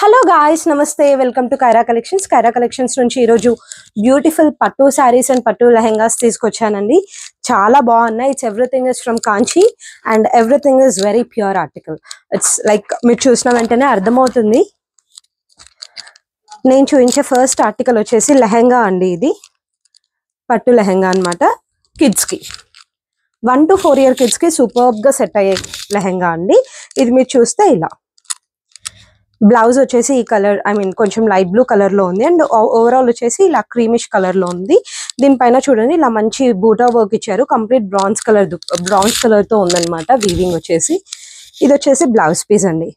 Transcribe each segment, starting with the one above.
Hello guys, నమస్తే. Welcome to Kaira collections. Kaira collections నుంచి ఈరోజు బ్యూటిఫుల్ పట్టు శారీస్ అండ్ పట్టు లెహెంగాస్ తీసుకొచ్చానండి. చాలా బాగున్నాయి. It's everything is from Kanchi and everything is very pure article. It's like మీరు చూసిన వెంటనే అర్థమవుతుంది. నేను చూపించే ఫస్ట్ ఆర్టికల్ వచ్చేసి లెహెంగా అండి. ఇది పట్టు లెహెంగా అనమాట. కిడ్స్కి 1 to 4 year కిడ్స్కి సూపర్గా సెట్ అయ్యే లెహెంగా అండి. ఇది మీరు చూస్తే ఇలా బ్లౌజ్ వచ్చేసి ఈ కలర్ కొంచెం లైట్ బ్లూ కలర్ లో ఉంది అండ్ ఓవరాల్ వచ్చేసి ఇలా క్రీమిష్ కలర్ లో ఉంది. దీనిపైన చూడండి ఇలా మంచి బూటా వర్క్ ఇచ్చారు. కంప్లీట్ బ్రాంజ్ కలర్ తో ఉందన్నమాట వీవింగ్ వచ్చేసి. ఇది వచ్చేసి బ్లౌజ్ పీస్ అండి.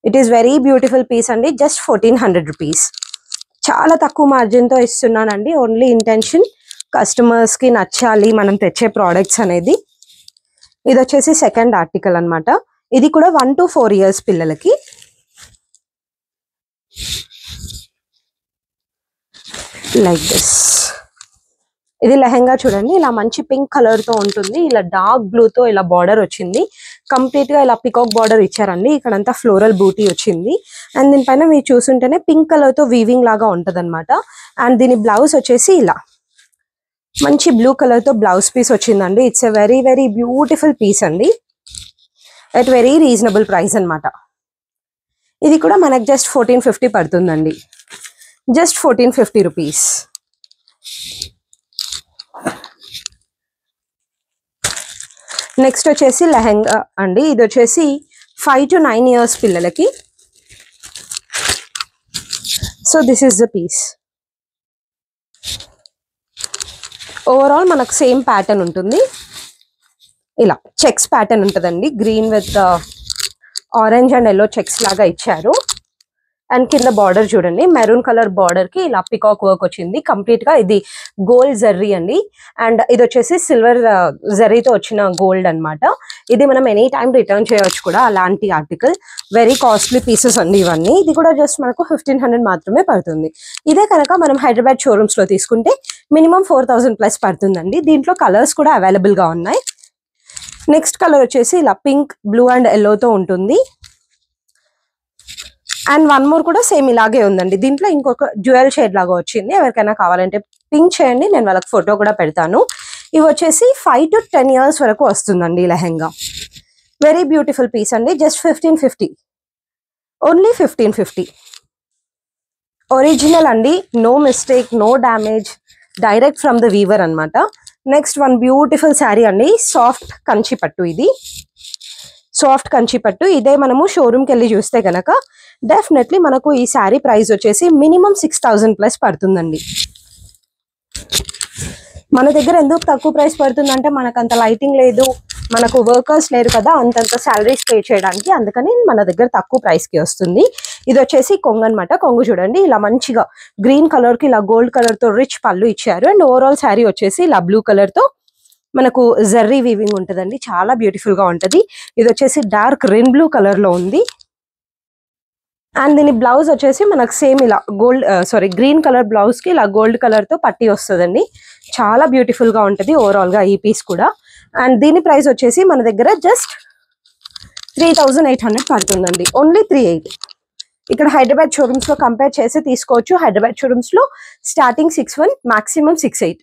It is very beautiful piece అండి. Just 1400 rupees. చాలా తక్కువ మార్జిన్ తో ఇస్తున్నానండి. ఓన్లీ ఇంటెన్షన్ కస్టమర్స్ కి నచ్చాలి మనం తెచ్చే ప్రోడక్ట్స్ అనేది. ఇది వచ్చేసి సెకండ్ ఆర్టికల్ అన్నమాట. ఇది కూడా 1 to 4 years పిల్లలకి. Like this. ఇది లెహెంగా చూడండి ఇలా మంచి పింక్ కలర్ తో ఉంటుంది. ఇలా డార్క్ బ్లూ తో ఇలా బార్డర్ వచ్చింది. కంప్లీట్ గా ఇలా పికాక్ బార్డర్ ఇచ్చారండి. ఇక్కడంతా ఫ్లోరల్ బూటీ వచ్చింది అండ్ దీనిపైన మీరు చూసుంటేనే పింక్ కలర్ తో వీవింగ్ లాగా ఉంటది అనమాట. అండ్ దీని బ్లౌజ్ వచ్చేసి ఇలా మంచి బ్లూ కలర్ తో బ్లౌజ్ పీస్ వచ్చిందండి. It's a very very beautiful piece అండి. అట్ వెరీ రీజనబుల్ ప్రైస్ అనమాట. ఇది కూడా మనకు జస్ట్ 1450 పడుతుందండి. Just 1450 rupees. నెక్స్ట్ వచ్చేసి లెహెంగా అండి. ఇది వచ్చేసి 5 to 9 years పిల్లలకి. So this is the piece. Overall మనకు సేమ్ ప్యాటర్న్ ఉంటుంది. ఇలా చెక్స్ ప్యాటర్న్ ఉంటుందండి. Green with orange and yellow checks లాగా ఇచ్చారు. అండ్ కింద బార్డర్ చూడండి మెరూన్ కలర్ బార్డర్ కి ఇలా పికాక్ వర్క్ వచ్చింది. కంప్లీట్ గా ఇది గోల్డ్ జర్రీ అండి. అండ్ ఇది వచ్చేసి సిల్వర్ జర్రీతో వచ్చిన గోల్డ్ అన్నమాట. ఇది మనం ఎనీ టైం రిటర్న్ చేయవచ్చు కూడా. అలాంటి ఆర్టికల్ వెరీ కాస్ట్లీ పీసెస్ అండి ఇవన్నీ. ఇది కూడా జస్ట్ మనకు 1500 మాత్రమే పడుతుంది. ఇదే కనుక మనం హైదరాబాద్ షోరూమ్స్ లో తీసుకుంటే మినిమం 4000 ప్లస్ పడుతుందండి. దీంట్లో కలర్స్ కూడా అవైలబుల్ గా ఉన్నాయి. నెక్స్ట్ కలర్ వచ్చేసి ఇలా పింక్, బ్లూ అండ్ ఎల్లోతో ఉంటుంది. అండ్ వన్ మోర్ కూడా సేమ్ ఇలాగే ఉందండి. దీంట్లో ఇంకొక డ్యూయల్ షేడ్ లాగా వచ్చింది. ఎవరికైనా కావాలంటే పింక్ చేయండి, నేను వాళ్ళకి ఫోటో కూడా పెడతాను. ఇవి వచ్చేసి 5 to 10 years వరకు వస్తుందండి ఈ లెహెంగా. వెరీ బ్యూటిఫుల్ పీస్ అండి. జస్ట్ 1550. ఓన్లీ 1550. ఒరిజినల్ అండి. No mistake, no damage, direct from the weaver అనమాట. నెక్స్ట్ వన్ బ్యూటిఫుల్ శారీ అండి. సాఫ్ట్ కంచి పట్టు. ఇది సాఫ్ట్ కంచి పట్టు. ఇదే మనము షోరూమ్కి వెళ్ళి చూస్తే కనుక డెఫినెట్లీ మనకు ఈ శారీ ప్రైస్ వచ్చేసి మినిమం 6000 ప్లస్ పడుతుందండి. మన దగ్గర ఎందుకు తక్కువ ప్రైస్ పడుతుందంటే మనకు అంత లైటింగ్ లేదు, మనకు వర్కర్స్ లేరు కదా అంతంత శాలరీస్ పే చేయడానికి. అందుకని మన దగ్గర తక్కువ ప్రైస్ కి వస్తుంది. ఇది వచ్చేసి కొంగు అనమాట. కొంగు చూడండి ఇలా మంచిగా గ్రీన్ కలర్ కి ఇలా గోల్డ్ కలర్ తో రిచ్ పళ్ళు ఇచ్చారు. అండ్ ఓవరాల్ శారీ వచ్చేసి ఇలా బ్లూ కలర్ తో మనకు జర్రీ వీవింగ్ ఉంటుందండి. చాలా బ్యూటిఫుల్ గా ఉంటది. ఇది వచ్చేసి డార్క్ రెయిన్ బ్లూ కలర్ లో ఉంది. అండ్ దీని బ్లౌజ్ వచ్చేసి మనకు సేమ్ ఇలా గ్రీన్ కలర్ బ్లౌజ్ కి ఇలా గోల్డ్ కలర్ తో పట్టి వస్తుందండి. చాలా బ్యూటిఫుల్ గా ఉంటది ఓవరాల్ గా ఈ పీస్ కూడా. అండ్ దీని ప్రైస్ వచ్చేసి మన దగ్గర జస్ట్ 3800 పడుతుందండి. ఓన్లీ 38. ఇక్కడ హైదరాబాద్ షోరూమ్స్ లో కంపేర్ చేసి తీసుకోవచ్చు. హైదరాబాద్ షోరూమ్స్ లో starting 61, maximum 68.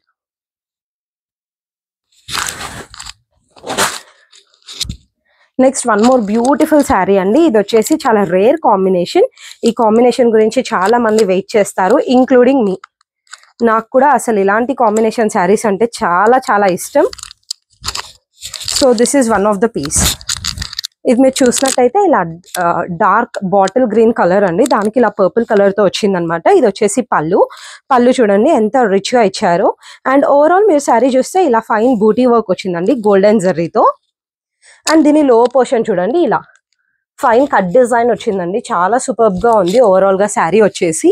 Next one more beautiful sari అండి. ఇది వచ్చేసి చాలా రేర్ కాంబినేషన్. ఈ కాంబినేషన్ గురించి చాలా మంది వెయిట్ చేస్తారు, ఇంక్లూడింగ్ మీ. నాకు కూడా అసలు ఇలాంటి కాంబినేషన్ శారీస్ అంటే చాలా చాలా ఇష్టం. So this is one of the piece. ఇది మీరు చూసినట్టయితే ఇలా డార్క్ బాటిల్ గ్రీన్ కలర్ అండి. దానికి ఇలా పర్పుల్ కలర్ తో వచ్చింది అనమాట. ఇది వచ్చేసి పళ్ళు చూడండి ఎంత రిచ్ గా ఇచ్చారు. అండ్ ఓవరాల్ మీరు శారీ చూస్తే ఇలా ఫైన్ బూటీ వర్క్ వచ్చిందండి గోల్డెన్ జర్రీతో. అండ్ దీని లో పోర్షన్ చూడండి ఇలా ఫైన్ కట్ డిజైన్ వచ్చిందండి. చాలా సూపర్బ్ గా ఉంది ఓవరాల్ గా శారీ వచ్చేసి.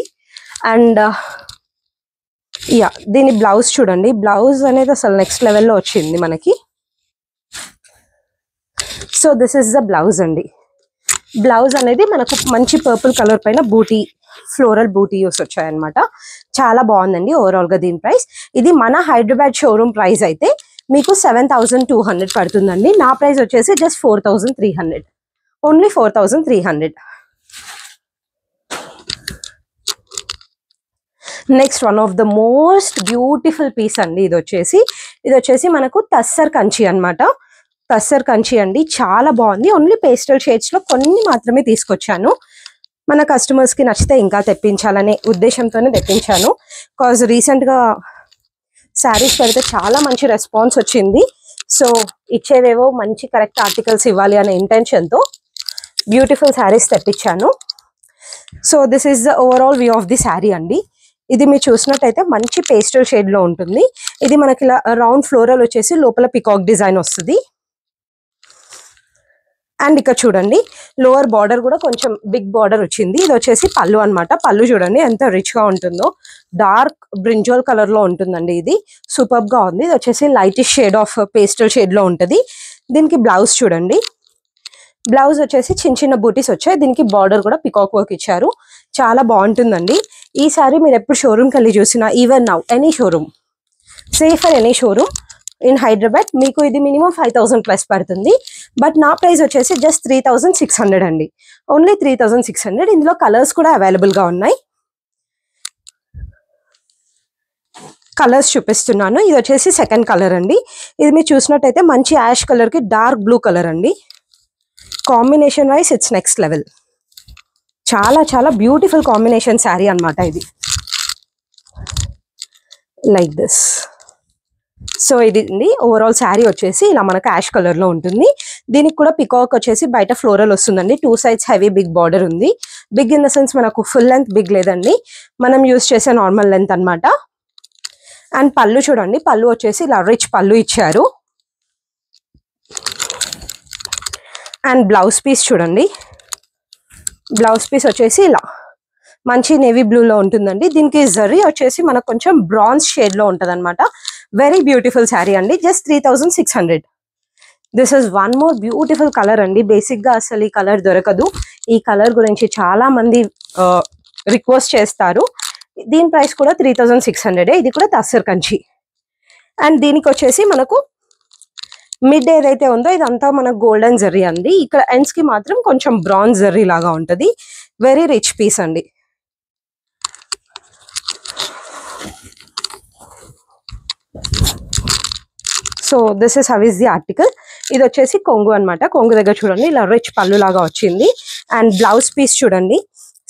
అండ్ దీని బ్లౌజ్ చూడండి. బ్లౌజ్ అనేది అసలు నెక్స్ట్ లెవెల్లో వచ్చింది మనకి. So this is the blouse అండి. బ్లౌజ్ అనేది మనకు మంచి పర్పుల్ కలర్ పైన బూటీ, ఫ్లోరల్ బూటీ యూస్ వచ్చాయన్నమాట. చాలా బాగుందండి ఓవరాల్ గా దీని ప్రైస్. ఇది మన హైదరాబాద్ షోరూమ్ ప్రైస్ అయితే మీకు 7200 పడుతుందండి. నా ప్రైస్ వచ్చేసి just 4300, only 4300. Next one of the most beautiful piece అండి. ఇది వచ్చేసి మనకు టస్సర్ కంచి అన్నమాట. టస్సర్ కంచి అండి, చాలా బాగుంది. ఓన్లీ పేస్టల్ షేడ్స్ లో కొన్ని మాత్రమే తీసుకొచ్చాను. మన కస్టమర్స్ కి నచ్చితే ఇంకా తెప్పించాలనే ఉద్దేశంతోనే తెప్పించాను. కాజ్ రీసెంట్ గా శారీస్ పెడితే చాలా మంచి రెస్పాన్స్ వచ్చింది. సో ఇచ్చేవేవో మంచి కరెక్ట్ ఆర్టికల్స్ ఇవ్వాలి అనే ఇంటెన్షన్ తో బ్యూటిఫుల్ శారీస్ తెప్పించాను. So this is the overall view of the sari అండి. ఇది మీరు చూసినట్టయితే మంచి పేస్టల్ షేడ్ లో ఉంటుంది. ఇది మనకి ఇలా రౌండ్ ఫ్లోరల్ వచ్చేసి లోపల పికాక్ డిజైన్ వస్తుంది. అండ్ ఇక్కడ చూడండి లోవర్ బార్డర్ కూడా కొంచెం బిగ్ బార్డర్ వచ్చింది. ఇది వచ్చేసి పళ్ళు అన్నమాట. పళ్ళు చూడండి ఎంత రిచ్ గా ఉంటుందో, డార్క్ బ్రింజోల్ కలర్ లో ఉంటుందండి. ఇది సూపర్ గా ఉంది. ఇది వచ్చేసి lightish shade of pastel shade లో ఉంటుంది. దీనికి బ్లౌజ్ చూడండి, బ్లౌజ్ వచ్చేసి చిన్న చిన్న బూటీస్ వచ్చాయి. దీనికి బార్డర్ కూడా పికాక్ వర్క్ ఇచ్చారు. చాలా బాగుంటుందండి. ఈ సారీ మీరు ఎప్పుడు షోరూమ్కి వెళ్ళి చూసినా, even now any showroom, safer any showroom in Hyderabad, మీకు ఇది మినిమం 5000 ప్లస్ పడుతుంది. బట్ నా ప్రైస్ వచ్చేసి జస్ట్ 3600 అండి, ఓన్లీ 3600. ఇందులో కలర్స్ కూడా అవైలబుల్ గా ఉన్నాయి. కలర్స్ చూపిస్తున్నాను. ఇది వచ్చేసి సెకండ్ కలర్ అండి. ఇది మీరు చూసినట్టయితే మంచి యాష్ కలర్ కి డార్క్ బ్లూ కలర్ అండి. Combination wise it's next level. చాలా చాలా బ్యూటిఫుల్ కాంబినేషన్ శారీ అన్నమాట ఇది. Like this. సో ఇది ఓవరాల్ శారీ వచ్చేసి ఇలా మనకు యాష్ కలర్ లో ఉంటుంది. దీనికి కూడా పికాక్ వచ్చేసి బయట ఫ్లోరల్ వస్తుందండి. 2 sides హెవీ బిగ్ బార్డర్ ఉంది. బిగ్ ఇన్ ద సెన్స్ మనకు ఫుల్ లెంత్ బిగ్ లేదండి, మనం యూజ్ చేసే నార్మల్ లెంత్ అన్నమాట. అండ్ పళ్ళు చూడండి, పళ్ళు వచ్చేసి ఇలా రిచ్ పళ్ళు ఇచ్చారు. అండ్ బ్లౌజ్ పీస్ చూడండి, బ్లౌజ్ పీస్ వచ్చేసి ఇలా మంచి నేవీ బ్లూ లో ఉంటుందండి. దీనికి జరీ వచ్చేసి మనకు కొంచెం బ్రాంజ్ షేడ్ లో ఉంటది అనమాట. వెరీ బ్యూటిఫుల్ శారీ అండి, just 3600. This is one more beautiful colour అండి. బేసిక్ గా అసలు ఈ కలర్ దొరకదు. ఈ కలర్ గురించి చాలా మంది రిక్వెస్ట్ చేస్తారు. దీని ప్రైస్ కూడా 3600. ఇది కూడా టస్సర్ కంచి. అండ్ దీనికి వచ్చేసి మనకు మిడ్ ఏదైతే ఉందో ఇదంతా మనకు గోల్డెన్ జరీ అండి. ఇక్కడ ఎండ్స్ కి మాత్రం కొంచెం బ్రాంజ్ జరీ లాగా ఉంటది. వెరీ రిచ్ పీస్ అండి. So this is how is the article. ఇది వచ్చేసి కొంగు అన్నమాట. కొంగు దగ్గర చూడండి ఇలా రిచ్ పళ్ళు లాగా వచ్చింది. అండ్ బ్లౌజ్ పీస్ చూడండి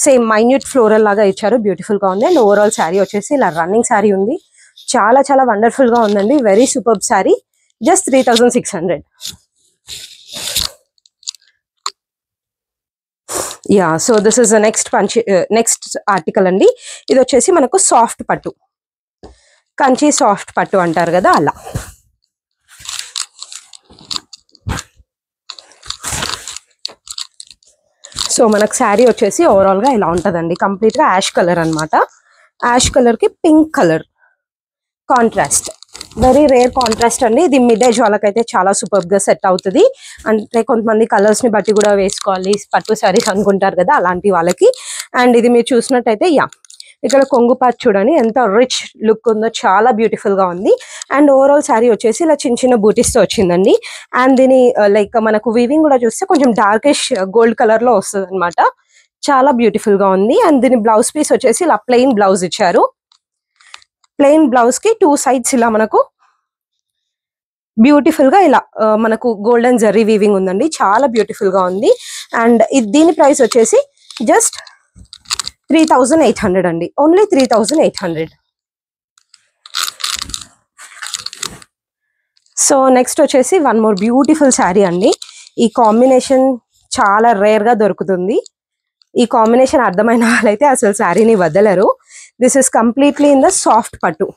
సేమ్ మైన్యూట్ ఫ్లోరల్ లాగా ఇచ్చారు. బ్యూటిఫుల్ గా ఉంది. అండ్ ఓవరాల్ శారీ వచ్చేసి ఇలా రన్నింగ్ శారీ ఉంది. చాలా చాలా వండర్ఫుల్ గా ఉందండి. Very super sari, just 3600. Yeah, so this is the next article అండి. ఇది వచ్చేసి మనకు సాఫ్ట్ పట్టు, కంచి సాఫ్ట్ పట్టు అంటారు కదా అలా. సో మనకు శారీ వచ్చేసి ఓవరాల్ గా ఇలా ఉంటదండి. కంప్లీట్ గా యాష్ కలర్ అన్నమాట. యాష్ కలర్ కి pink colour contrast, very rare contrast అండి. ఇది మిడ్ ఏజ్ వాళ్ళకైతే చాలా సూపర్ గా సెట్ అవుతుంది. అంటే కొంతమంది కలర్స్ ని బట్టి కూడా వేసుకోవాలి పట్టు శారీస్ అనుకుంటారు కదా, అలాంటి వాళ్ళకి. అండ్ ఇది మీరు చూసినట్టయితే యా, ఇక్కడ కొంగు పార్ట్ చూడండి ఎంత రిచ్ లుక్ ఉందో, చాలా బ్యూటిఫుల్ గా ఉంది. అండ్ ఓవరాల్ శారీ వచ్చేసి ఇలా చిన్న చిన్న బూటీస్ తో వచ్చిందండి. అండ్ దీని లైక్ మనకు వీవింగ్ కూడా చూస్తే కొంచెం డార్కిష్ గోల్డ్ కలర్ లో వస్తుంది అనమాట. చాలా బ్యూటిఫుల్ గా ఉంది. అండ్ దీని బ్లౌజ్ పీస్ వచ్చేసి ఇలా ప్లెయిన్ బ్లౌజ్ ఇచ్చారు. ప్లెయిన్ బ్లౌజ్ కి 2 sides ఇలా మనకు బ్యూటిఫుల్ గా ఇలా మనకు గోల్డెన్ జరీ వీవింగ్ ఉందండి. చాలా బ్యూటిఫుల్ గా ఉంది. అండ్ దీని ప్రైస్ వచ్చేసి జస్ట్ 3800 అండి, ఓన్లీ 3800. సో నెక్స్ట్ వచ్చేసి వన్ మోర్ బ్యూటిఫుల్ శారీ అండి. ఈ కాంబినేషన్ చాలా రేర్ గా దొరుకుతుంది. ఈ కాంబినేషన్ అర్థమైన వాళ్ళైతే అసలు శారీని వదలరు. This is completely in the soft పట్టు.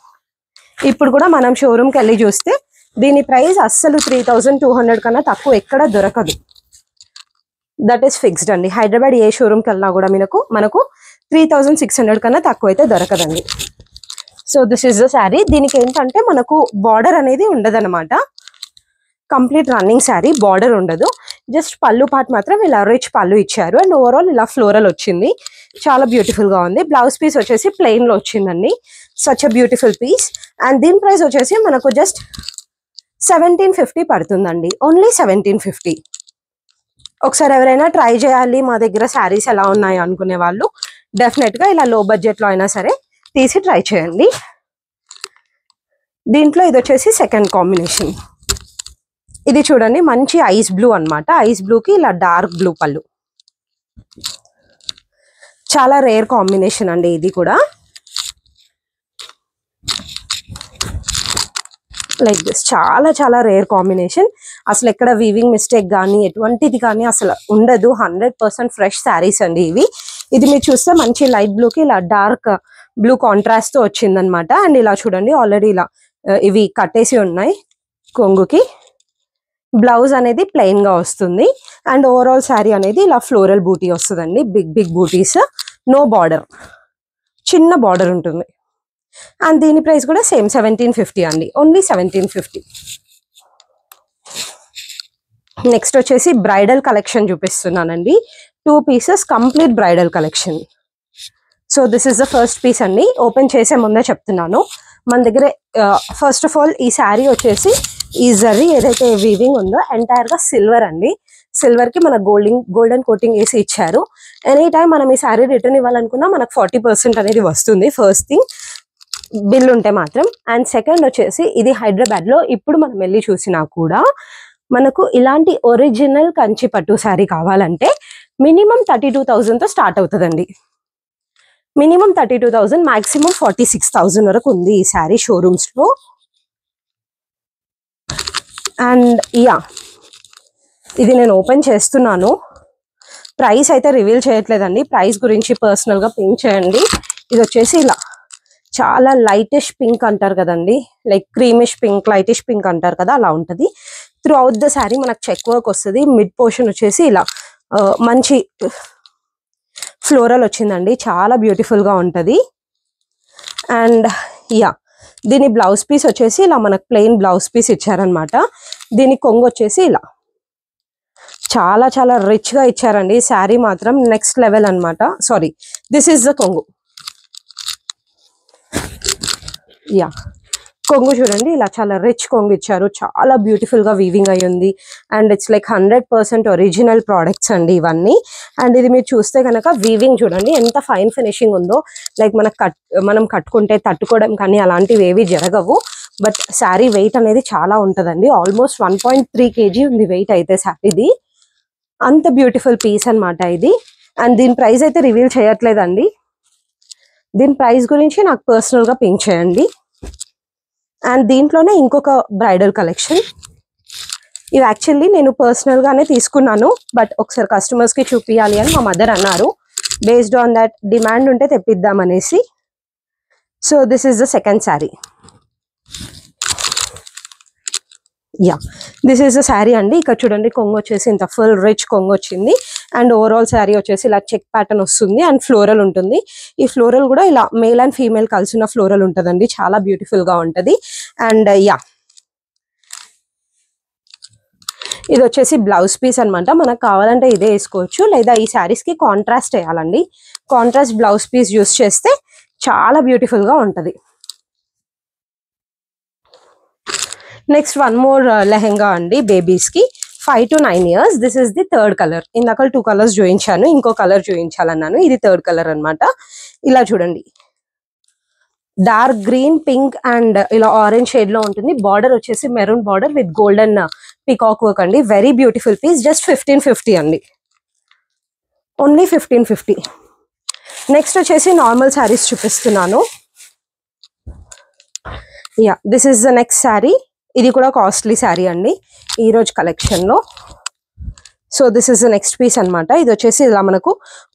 ఇప్పుడు కూడా మనం షోరూమ్కి వెళ్ళి చూస్తే దీని ప్రైస్ అస్సలు 3200 కన్నా తక్కువ ఎక్కడ దొరకదు. దట్ ఈస్ ఫిక్స్డ్ అండి. హైదరాబాద్ ఏ షోరూమ్కి వెళ్ళినా కూడా మనకు 3600 కన్నా తక్కువ అయితే దొరకదండి. So this is the sari. దీనికి ఏంటంటే మనకు బార్డర్ అనేది ఉండదు అనమాట. కంప్లీట్ రన్నింగ్ శారీ, బార్డర్ ఉండదు. జస్ట్ పళ్ళు పార్ట్ మాత్రం ఇలా రిచ్ పళ్ళు ఇచ్చారు. అండ్ ఓవరాల్ ఇలా ఫ్లోరల్ వచ్చింది. చాలా బ్యూటిఫుల్ గా ఉంది. బ్లౌజ్ పీస్ వచ్చేసి ప్లెయిన్ లో వచ్చిందండి. Such a beautiful piece. And దీని ప్రైస్ వచ్చేసి మనకు జస్ట్ 1750 పడుతుందండి. ఓన్లీ 1750. ఒకసారి ఎవరైనా ట్రై చేయాలి మా దగ్గర శారీస్ ఎలా ఉన్నాయి అనుకునే వాళ్ళు డెఫినెట్గా ఇలా లో బడ్జెట్లో అయినా సరే తీసి ట్రై చేయండి. దీంట్లో ఇది వచ్చేసి సెకండ్ కాంబినేషన్. ఇది చూడండి మంచి ఐస్ బ్లూ అన్నమాట. ఐస్ బ్లూకి ఇలా డార్క్ బ్లూ పళ్ళు. చాలా రేర్ కాంబినేషన్ అండి ఇది కూడా. లైక్ దిస్ చాలా చాలా రేర్ కాంబినేషన్. అసలు ఎక్కడ వీవింగ్ మిస్టేక్ కానీ ఎటువంటిది కానీ అసలు ఉండదు. 100% ఫ్రెష్ శారీస్ అండి ఇవి. ఇది మీరు చూస్తే మంచి లైట్ బ్లూకి ఇలా డార్క్ బ్లూ కాంట్రాస్ట్ తో వచ్చిందనమాట. అండ్ ఇలా చూడండి ఆల్రెడీ ఇలా ఇవి కట్టేసి ఉన్నాయి. కొంగుకి బ్లౌజ్ అనేది ప్లెయిన్ గా వస్తుంది. అండ్ ఓవరాల్ శారీ అనేది ఇలా ఫ్లోరల్ బూటీ వస్తుందండి. Big big booties, no border, చిన్న బార్డర్ ఉంటుంది. అండ్ దీని ప్రైస్ కూడా సేమ్ 1750 అండి. ఓన్లీ 1750. నెక్స్ట్ వచ్చేసి బ్రైడల్ కలెక్షన్ చూపిస్తున్నానండి. 2 pieces complete bridal collection. So this is the first piece అండి. ఓపెన్ చేసే ముందే చెప్తున్నాను, మన దగ్గర ఫస్ట్ ఆఫ్ ఆల్ ఈ శారీ వచ్చేసి ఈ జరీ ఏదైతే వీవింగ్ ఉందో ఎంటైర్ గా సిల్వర్ అండి. సిల్వర్ కి మన గోల్డెన్ కోటింగ్ వేసి ఇచ్చారు. ఎనీ టైం మనం ఈ శారీ రిటర్న్ ఇవ్వాలనుకున్నా మనకు 40% అనేది వస్తుంది. ఫస్ట్ థింగ్ బిల్ ఉంటే మాత్రం. అండ్ సెకండ్ వచ్చేసి ఇది హైదరాబాద్ లో ఇప్పుడు మనం వెళ్ళి చూసినా కూడా మనకు ఇలాంటి ఒరిజినల్ కంచి పట్టు శారీ కావాలంటే మినిమం 32,000 తో స్టార్ట్ అవుతుందండి. మినిమం 32,000, మాక్సిమం 46,000 వరకు ఉంది ఈ శారీ షోరూమ్స్ లో. అండ్ యా ఇది నేను ఓపెన్ చేస్తున్నాను. ప్రైస్ అయితే రివీల్ చేయట్లేదండి. ప్రైస్ గురించి పర్సనల్ గా పింక్ చేయండి. ఇది వచ్చేసి ఇలా చాలా లైటిష్ పింక్ అంటారు కదండి, like creamish pink, lightish pink అంటారు కదా, అలా ఉంటుంది. త్రూ అవుట్ ద శారీ మనకు చెక్ వర్క్ వస్తుంది. మిడ్ పోర్షన్ వచ్చేసి ఇలా మంచి ఫ్లోరల్ వచ్చిందండి. చాలా బ్యూటిఫుల్ గా ఉంటది. అండ్ యా దీని బ్లౌజ్ పీస్ వచ్చేసి ఇలా మనకు ప్లెయిన్ బ్లౌజ్ పీస్ ఇచ్చారనమాట. దీని కొంగు వచ్చేసి ఇలా చాలా చాలా రిచ్ గా ఇచ్చారండి. శారీ మాత్రం నెక్స్ట్ లెవెల్ అనమాట. సారీ, దిస్ ఈస్ ద కొంగు. యా కొంగు చూడండి ఇలా చాలా రిచ్ కొంగు ఇచ్చారు. చాలా బ్యూటిఫుల్ గా వీవింగ్ అయి ఉంది. And it's like 100% original products అండి ఇవన్నీ. అండ్ ఇది మీరు చూస్తే కనుక వీవింగ్ చూడండి ఎంత ఫైన్ ఫినిషింగ్ ఉందో. లైక్ మనం కట్టుకుంటే తట్టుకోవడం కానీ అలాంటివి ఏవి జరగవు. బట్ శారీ వెయిట్ అనేది చాలా ఉంటుందండి. ఆల్మోస్ట్ 1.3 kg ఉంది వెయిట్ అయితే శారీది. అంత బ్యూటిఫుల్ పీస్ అనమాట ఇది. అండ్ దీని ప్రైస్ అయితే రివీల్ చేయట్లేదండి. దీని ప్రైస్ గురించి నాకు పర్సనల్ గా పింక్ చేయండి. అండ్ దీంట్లోనే ఇంకొక బ్రైడల్ కలెక్షన్. ఇవి యాక్చువల్లీ నేను పర్సనల్ గానే తీసుకున్నాను, బట్ ఒకసారి కస్టమర్స్ కి చూపించాలి అని మా మదర్ అన్నారు. బేస్డ్ ఆన్ దట్ డిమాండ్ ఉంటే తెప్పిద్దామనేసి. So this is the second sari. Yeah this is the sari అండి. ఇక్కడ చూడండి కొంగు వచ్చేసి ఇంత ఫుల్ రిచ్ కొంగు వచ్చింది. అండ్ ఓవరాల్ శారీ వచ్చేసి ఇలా చెక్ ప్యాటర్న్ వస్తుంది. అండ్ ఫ్లోరల్ ఉంటుంది. ఈ ఫ్లోరల్ కూడా ఇలా మేల్ అండ్ ఫీమేల్ కలిసిన ఫ్లోరల్ ఉంటుందండి. చాలా బ్యూటిఫుల్ గా ఉంటది. అండ్ యా ఇది వచ్చేసి బ్లౌజ్ పీస్ అనమాట. మనకు కావాలంటే ఇదే వేసుకోవచ్చు, లేదా ఈ శారీస్ కి కాంట్రాస్ట్ వేయాలండి. కాంట్రాస్ట్ బ్లౌజ్ పీస్ యూస్ చేస్తే చాలా బ్యూటిఫుల్ గా ఉంటది. నెక్స్ట్ వన్ మోర్ లెహెంగా అండి బేబీస్ కి 5 to 9 years. This is the third colour. ఇందాక 2 కలర్స్ చూపించాను, ఇంకో కలర్ చూపించాలన్నాను. ఇది థర్డ్ కలర్ అనమాట. ఇలా చూడండి డార్క్ గ్రీన్, పింక్ అండ్ ఇలా ఆరెంజ్ షేడ్ లో ఉంటుంది. బార్డర్ వచ్చేసి maroon border with golden peacock work అండి. Very beautiful piece. జస్ట్ 1550 అండి. ఓన్లీ 1550. నెక్స్ట్ వచ్చేసి నార్మల్ శారీస్ చూపిస్తున్నాను. Yeah this is the next sari. ఇది కూడా కాస్ట్లీ శారీ అండి ఈ రోజు కలెక్షన్ లో. So this is the next piece అనమాట. ఇది వచ్చేసి ఇలా మనకు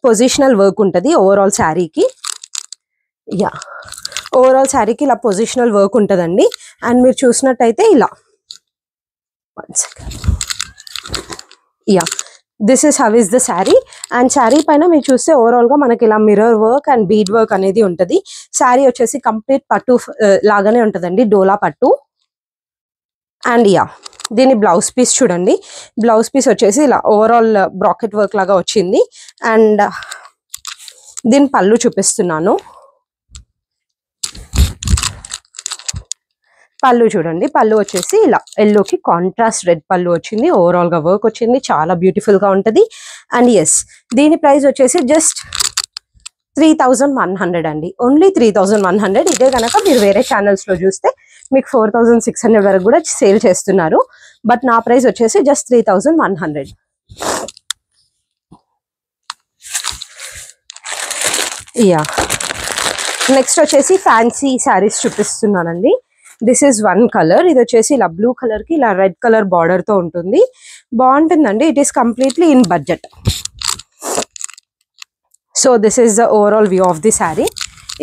పొజిషనల్ వర్క్ ఉంటుంది ఓవరాల్ శారీకి. యా ఓవరాల్ శారీకి ఇలా పొజిషనల్ వర్క్ ఉంటుందండి. అండ్ మీరు చూసినట్టయితే ఇలా yeah this is how is the sari. And sari పైన మీరు చూస్తే ఓవరాల్ గా మనకి ఇలా mirror work and bead work అనేది ఉంటుంది. శారీ వచ్చేసి కంప్లీట్ పట్టు లాగానే ఉంటుందండి, డోలా పట్టు. అండ్ యా దీని బ్లౌజ్ పీస్ చూడండి. బ్లౌజ్ పీస్ వచ్చేసి ఇలా ఓవరాల్ బ్రాకెట్ వర్క్ లాగా వచ్చింది. అండ్ దీని పళ్ళు చూపిస్తున్నాను. పళ్ళు చూడండి, పళ్ళు వచ్చేసి ఇలా ఎల్లోకి కాంట్రాస్ట్ రెడ్ పళ్ళు వచ్చింది. ఓవరాల్ గా వర్క్ వచ్చింది, చాలా బ్యూటిఫుల్ గా ఉంటది. అండ్ ఎస్, దీని ప్రైస్ వచ్చేసి జస్ట్ 3100 అండి, ఓన్లీ 3100. ఇదే కనుక మీరు వేరే ఛానల్స్ లో చూస్తే మీకు 4600 వరకు కూడా సేల్ చేస్తున్నారు. బట్ నా ప్రైస్ వచ్చేసి జస్ట్ 3100. యా, నెక్స్ట్ వచ్చేసి ఫ్యాన్సీ శారీస్ చూపిస్తున్నానండి. This is one colour. ఇది వచ్చేసి ఇలా బ్లూ కలర్ కి ఇలా రెడ్ కలర్ బార్డర్ తో ఉంటుంది, బాగుంటుందండి. It is completely in budget. So this is the overall view of the sari.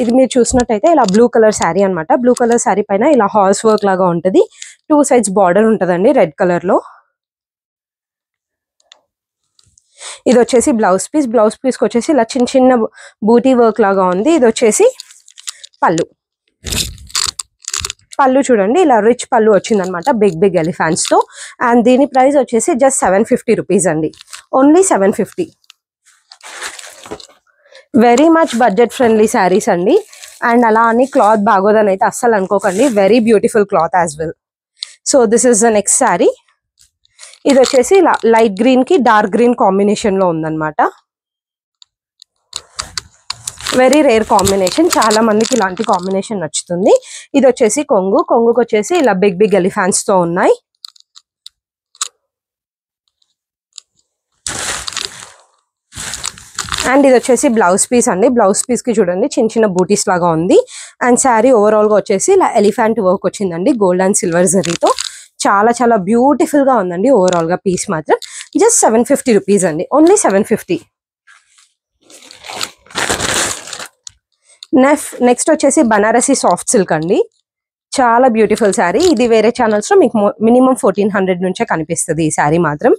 ఇది మీరు చూసినట్టయితే ఇలా బ్లూ కలర్ శారీ అనమాట. బ్లూ కలర్ శారీ పైన ఇలా హార్స్ వర్క్ లాగా ఉంటుంది, 2 sides బార్డర్ ఉంటుందండి రెడ్ కలర్ లో. ఇది వచ్చేసి బ్లౌజ్ పీస్. బ్లౌజ్ పీస్కి వచ్చేసి ఇలా చిన్న చిన్న బూటీ వర్క్ లాగా ఉంది. ఇది వచ్చేసి పళ్ళు. పళ్ళు చూడండి, ఇలా రిచ్ పళ్ళు వచ్చింది అనమాట, బిగ్ బిగ్ ఎలిఫెంట్స్ తో. అండ్ దీని ప్రైస్ వచ్చేసి జస్ట్ 750 రూపీస్ అండి, only 750. Very much budget friendly saris అండి. అండ్ అలా అని క్లాత్ బాగోదని అయితే అస్సలు అనుకోకండి, very beautiful cloth as well. So this is the next sari. ఇది వచ్చేసి ఇలా లైట్ గ్రీన్ కి డార్క్ గ్రీన్ కాంబినేషన్ లో ఉందన్నమాట. వెరీ రేర్ కాంబినేషన్, చాలా మందికి ఇలాంటి కాంబినేషన్ నచ్చుతుంది. ఇది వచ్చేసి కొంగు. కొంగుకి వచ్చేసి ఇలా బిగ్ బిగ్ ఎలిఫెంట్స్ తో ఉన్నాయి. అండ్ ఇది వచ్చేసి బ్లౌజ్ పీస్ అండి. బ్లౌజ్ పీస్ కి చూడండి చిన్న చిన్న బూటీస్ లాగా ఉంది. అండ్ శారీ ఓవరాల్ గా వచ్చేసి ఇలా ఎలిఫెంట్ వర్క్ వచ్చిందండి, గోల్డ్ అండ్ సిల్వర్ జరీతో. చాలా చాలా బ్యూటిఫుల్ గా ఉందండి ఓవరాల్ గా పీస్ మాత్రం. జస్ట్ 750 రూపీస్ అండి, ఓన్లీ 750. నెక్స్ట్ వచ్చేసి బనారసి సాఫ్ట్ సిల్క్ అండి, చాలా బ్యూటిఫుల్ శారీ. ఇది వేరే ఛానల్స్ లో మీకు మినిమం 1400 నుంచే కనిపిస్తుంది ఈ శారీ మాత్రం.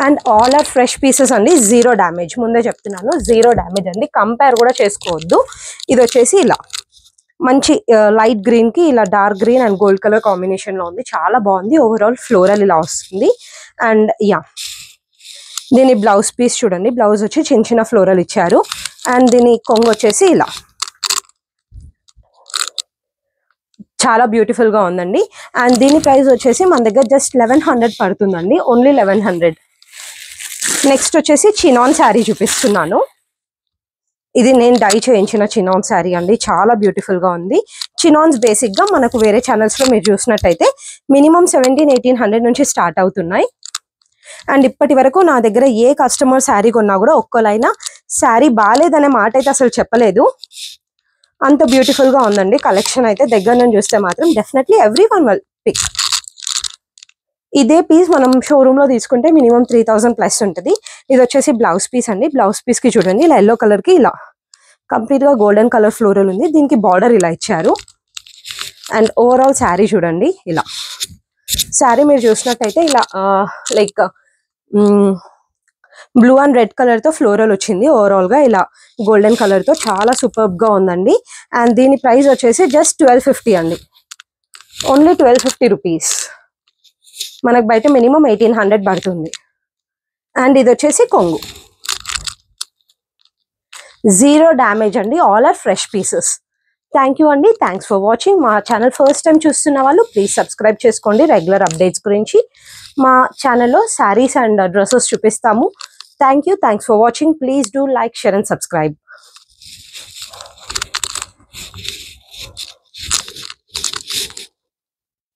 And all are fresh pieces అండి, జీరో డ్యామేజ్. ముందే చెప్తున్నాను, జీరో డ్యామేజ్ అండి, కంపేర్ కూడా చేసుకోవద్దు. ఇది వచ్చేసి ఇలా మంచి లైట్ గ్రీన్ కి ఇలా dark green and gold colour combination లో ఉంది, చాలా బాగుంది. ఓవరాల్ ఫ్లోరల్ ఇలా వస్తుంది. అండ్ యా, దీని బ్లౌజ్ పీస్ చూడండి, బ్లౌజ్ వచ్చి చిన్న చిన్న ఫ్లోరల్ ఇచ్చారు. అండ్ దీని కొంగు వచ్చేసి ఇలా చాలా బ్యూటిఫుల్ గా ఉందండి. అండ్ దీని ప్రైస్ వచ్చేసి మన దగ్గర జస్ట్ 1100 పడుతుందండి, ఓన్లీ 1100. నెక్స్ట్ వచ్చేసి చినాన్ శారీ చూపిస్తున్నాను. ఇది నేను డై చేయించిన చినాన్ శారీ అండి, చాలా బ్యూటిఫుల్ గా ఉంది. చినాన్స్ బేసిక్ గా మనకు వేరే ఛానల్స్ లో మీరు చూసినట్టయితే మినిమం 1700-1800 నుంచి స్టార్ట్ అవుతున్నాయి. అండ్ ఇప్పటి వరకు నా దగ్గర ఏ కస్టమర్ శారీ కొన్నా కూడా ఒక్కలైనా శారీ బాగాలేదనే మాట అయితే అసలు చెప్పలేదు, అంత బ్యూటిఫుల్ గా ఉందండి కలెక్షన్ అయితే. దగ్గర నుంచి చూస్తే మాత్రం definitely every one will pick. ఇదే పీస్ మనం షోరూమ్ లో తీసుకుంటే మినిమం 3000 ప్లస్ ఉంటుంది. ఇది వచ్చేసి బ్లౌజ్ పీస్ అండి. బ్లౌజ్ పీస్ కి చూడండి ఇలా ఎల్లో కలర్ కి ఇలా కంప్లీట్ గా గోల్డెన్ కలర్ ఫ్లోరల్ ఉంది, దీనికి బార్డర్ ఇలా ఇచ్చారు. అండ్ ఓవరాల్ శారీ చూడండి, ఇలా శారీ మీరు చూసినట్టయితే ఇలా like blue and red colour తో ఫ్లోరల్ వచ్చింది. ఓవరాల్ గా ఇలా గోల్డెన్ కలర్ తో చాలా సూపర్బ్ గా ఉందండి. అండ్ దీని ప్రైస్ వచ్చేసి జస్ట్ 1250 అండి, ఓన్లీ 1250 రూపీస్. మనకు బయట మినిమం 1800 పడుతుంది. అండ్ ఇది వచ్చేసి కొంగు, జీరో డ్యామేజ్ అండి, all are fresh pieces. Thank you అండి, థ్యాంక్స్ ఫర్ వాచింగ్. మా ఛానల్ ఫస్ట్ టైం చూస్తున్న వాళ్ళు ప్లీజ్ సబ్స్క్రైబ్ చేసుకోండి రెగ్యులర్ అప్డేట్స్ గురించి. మా ఛానల్లో శారీస్ అండ్ డ్రెస్సెస్ చూపిస్తాము. Thank you, thanks for watching. Please do like, share and subscribe.